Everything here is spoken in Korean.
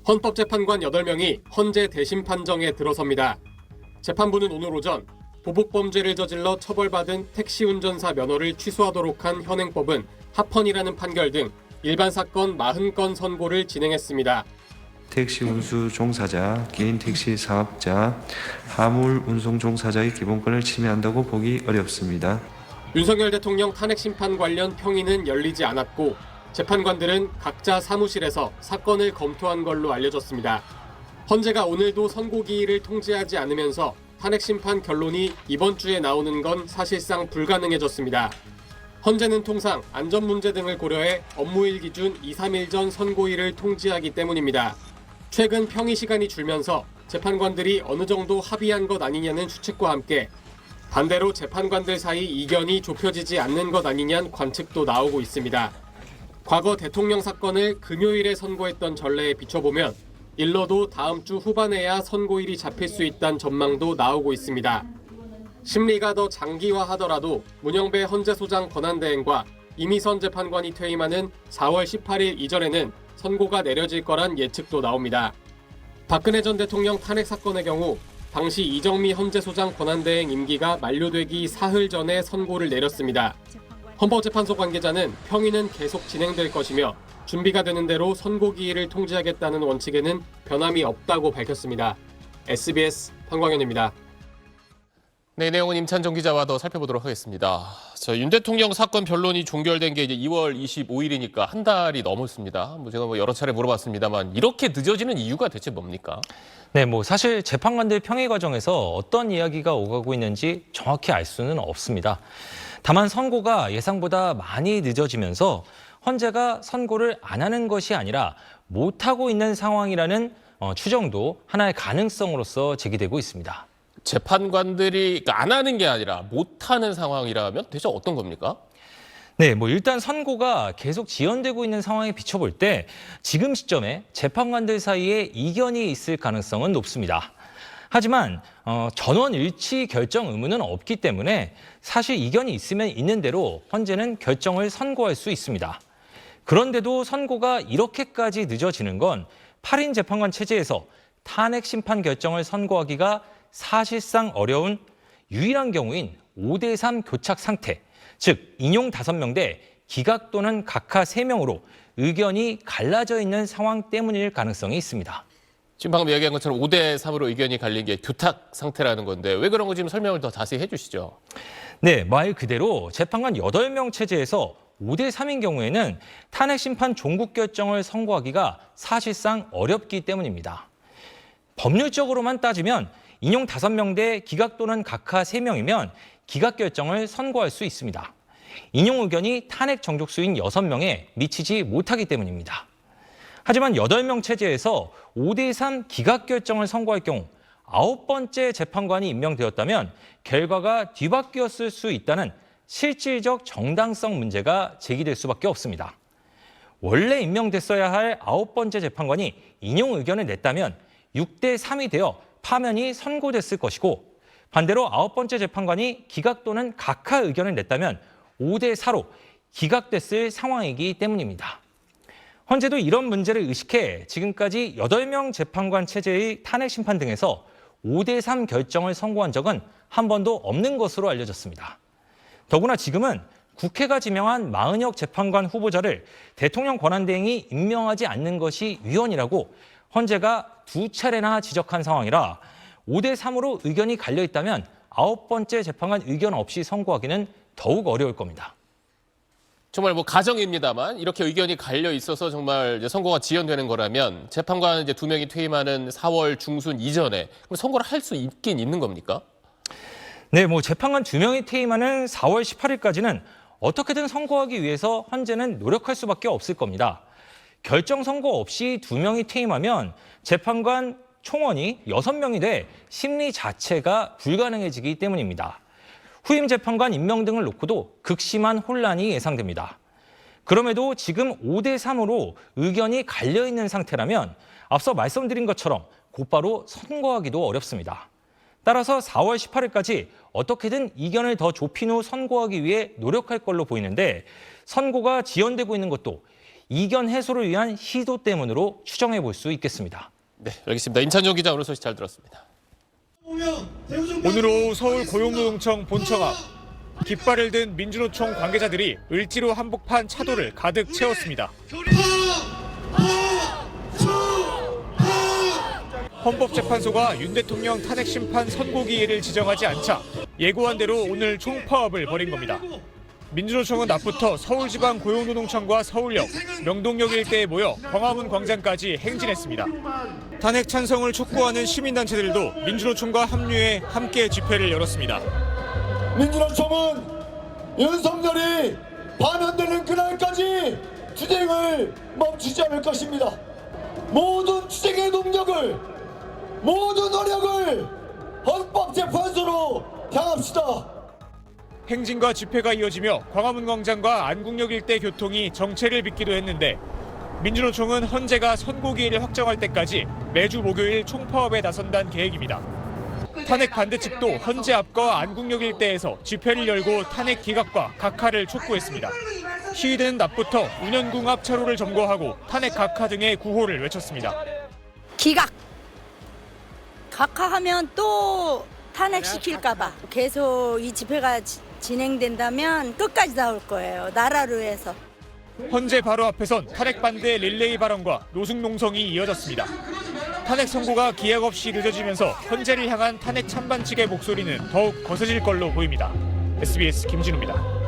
헌법재판관 8명이 헌재 대심 판정에 들어섭니다. 재판부는 오늘 오전 보복범죄를 저질러 처벌받은 택시운전사 면허를 취소하도록 한 현행법은 합헌이라는 판결 등 일반 사건 40건 선고를 진행했습니다. 택시 운수 종사자, 개인 택시 사업자, 화물 운송 종사자의 기본권을 침해한다고 보기 어렵습니다. 윤석열 대통령 탄핵 심판 관련 평의는 열리지 않았고 재판관들은 각자 사무실에서 사건을 검토한 걸로 알려졌습니다. 헌재가 오늘도 선고기일을 통지하지 않으면서 탄핵 심판 결론이 이번 주에 나오는 건 사실상 불가능해졌습니다. 헌재는 통상 안전 문제 등을 고려해 업무일 기준 2, 3일 전 선고일을 통지하기 때문입니다. 최근 평의 시간이 줄면서 재판관들이 어느 정도 합의한 것 아니냐는 추측과 함께 반대로 재판관들 사이 이견이 좁혀지지 않는 것 아니냐는 관측도 나오고 있습니다. 과거 대통령 사건을 금요일에 선고했던 전례에 비춰보면 일러도 다음 주 후반에야 선고일이 잡힐 수 있다는 전망도 나오고 있습니다. 심리가 더 장기화하더라도 문영배 헌재소장 권한대행과 이미선 재판관이 퇴임하는 4월 18일 이전에는 선고가 내려질 거란 예측도 나옵니다. 박근혜 전 대통령 탄핵 사건의 경우 당시 이정미 헌재소장 권한대행 임기가 만료되기 사흘 전에 선고를 내렸습니다. 헌법재판소 관계자는 평의는 계속 진행될 것이며 준비가 되는 대로 선고기일을 통지하겠다는 원칙에는 변함이 없다고 밝혔습니다. SBS 황광현입니다. 네, 내용은 임찬정 기자와 더 살펴보도록 하겠습니다. 윤 대통령 사건 변론이 종결된 게 이제 2월 25일이니까 한 달이 넘었습니다. 제가 여러 차례 물어봤습니다만 이렇게 늦어지는 이유가 대체 뭡니까? 네, 사실 재판관들 평의 과정에서 어떤 이야기가 오가고 있는지 정확히 알 수는 없습니다. 다만 선고가 예상보다 많이 늦어지면서 헌재가 선고를 안 하는 것이 아니라 못하고 있는 상황이라는 추정도 하나의 가능성으로서 제기되고 있습니다. 재판관들이 안 하는 게 아니라 못하는 상황이라면 대체 어떤 겁니까? 네, 일단 선고가 계속 지연되고 있는 상황에 비춰볼 때 지금 시점에 재판관들 사이에 이견이 있을 가능성은 높습니다. 하지만 전원 일치 결정 의무는 없기 때문에 사실 이견이 있으면 있는 대로 헌재는 결정을 선고할 수 있습니다. 그런데도 선고가 이렇게까지 늦어지는 건 8인 재판관 체제에서 탄핵 심판 결정을 선고하기가 사실상 어려운 유일한 경우인 5대3 교착 상태, 즉 인용 5명 대 기각 또는 각하 3명으로 의견이 갈라져 있는 상황 때문일 가능성이 있습니다. 지금 방금 이야기한 것처럼 5대3으로 의견이 갈린 게 교탁 상태라는 건데 왜 그런 거 지금 설명을 더 자세히 해주시죠. 네, 말 그대로 재판관 8명 체제에서 5대3인 경우에는 탄핵 심판 종국 결정을 선고하기가 사실상 어렵기 때문입니다. 법률적으로만 따지면 인용 5명 대 기각 또는 각하 3명이면 기각 결정을 선고할 수 있습니다. 인용 의견이 탄핵 정족수인 6명에 미치지 못하기 때문입니다. 하지만 8명 체제에서 5대3 기각 결정을 선고할 경우 9번째 재판관이 임명되었다면 결과가 뒤바뀌었을 수 있다는 실질적 정당성 문제가 제기될 수밖에 없습니다. 원래 임명됐어야 할 9번째 재판관이 인용 의견을 냈다면 6대3이 되어 파면이 선고됐을 것이고 반대로 9번째 재판관이 기각 또는 각하 의견을 냈다면 5대4로 기각됐을 상황이기 때문입니다. 헌재도 이런 문제를 의식해 지금까지 8명 재판관 체제의 탄핵 심판 등에서 5대3 결정을 선고한 적은 한 번도 없는 것으로 알려졌습니다. 더구나 지금은 국회가 지명한 40여 재판관 후보자를 대통령 권한대행이 임명하지 않는 것이 위헌이라고 헌재가 2차례나 지적한 상황이라 5대3으로 의견이 갈려있다면 9번째 재판관 의견 없이 선고하기는 더욱 어려울 겁니다. 정말 가정입니다만 이렇게 의견이 갈려 있어서 정말 이제 선고가 지연되는 거라면 재판관 이제 2명이 퇴임하는 4월 중순 이전에 그럼 선고를 할 수 있긴 있는 겁니까? 네, 재판관 2명이 퇴임하는 4월 18일까지는 어떻게든 선고하기 위해서 헌재는 노력할 수밖에 없을 겁니다. 결정 선고 없이 2명이 퇴임하면 재판관 총원이 6명이 돼 심리 자체가 불가능해지기 때문입니다. 후임 재판관 임명 등을 놓고도 극심한 혼란이 예상됩니다. 그럼에도 지금 5대3으로 의견이 갈려있는 상태라면 앞서 말씀드린 것처럼 곧바로 선고하기도 어렵습니다. 따라서 4월 18일까지 어떻게든 이견을 더 좁힌 후 선고하기 위해 노력할 걸로 보이는데 선고가 지연되고 있는 것도 이견 해소를 위한 시도 때문으로 추정해 볼 수 있겠습니다. 네, 알겠습니다. 임찬종 기자 오늘 소식 잘 들었습니다. 오늘 오후 서울 고용노동청 본청 앞 깃발을 든 민주노총 관계자들이 을지로 한복판 차도를 가득 채웠습니다. 헌법재판소가 윤 대통령 탄핵 심판 선고기일을 지정하지 않자 예고한 대로 오늘 총파업을 벌인 겁니다. 민주노총은 낮부터 서울지방 고용노동청과 서울역, 명동역 일대에 모여 광화문 광장까지 행진했습니다. 탄핵 찬성을 촉구하는 시민단체들도 민주노총과 합류해 함께 집회를 열었습니다. 민주노총은 윤석열이 파면되는 그날까지 투쟁을 멈추지 않을 것입니다. 모든 투쟁의 동력을, 모든 노력을 헌법재판소로 향합시다. 행진과 집회가 이어지며 광화문 광장과 안국역 일대 교통이 정체를 빚기도 했는데 민주노총은 헌재가 선고기일을 확정할 때까지 매주 목요일 총파업에 나선다는 계획입니다. 탄핵 반대 측도 헌재 앞과 안국역 일대에서 집회를 열고 탄핵 기각과 각하를 촉구했습니다. 시위대는 낮부터 운현궁 앞 차로를 점거하고 탄핵 각하 등의 구호를 외쳤습니다. 기각! 각하하면 또 탄핵시킬까 봐. 계속 이 집회가 진행된다면 끝까지 나올 거예요. 나라를 위해서. 헌재 바로 앞에선 탄핵 반대 릴레이 발언과 노숙농성이 이어졌습니다. 탄핵 선고가 기약 없이 늦어지면서 헌재를 향한 탄핵 찬반 측의 목소리는 더욱 거세질 걸로 보입니다. SBS 김진우입니다.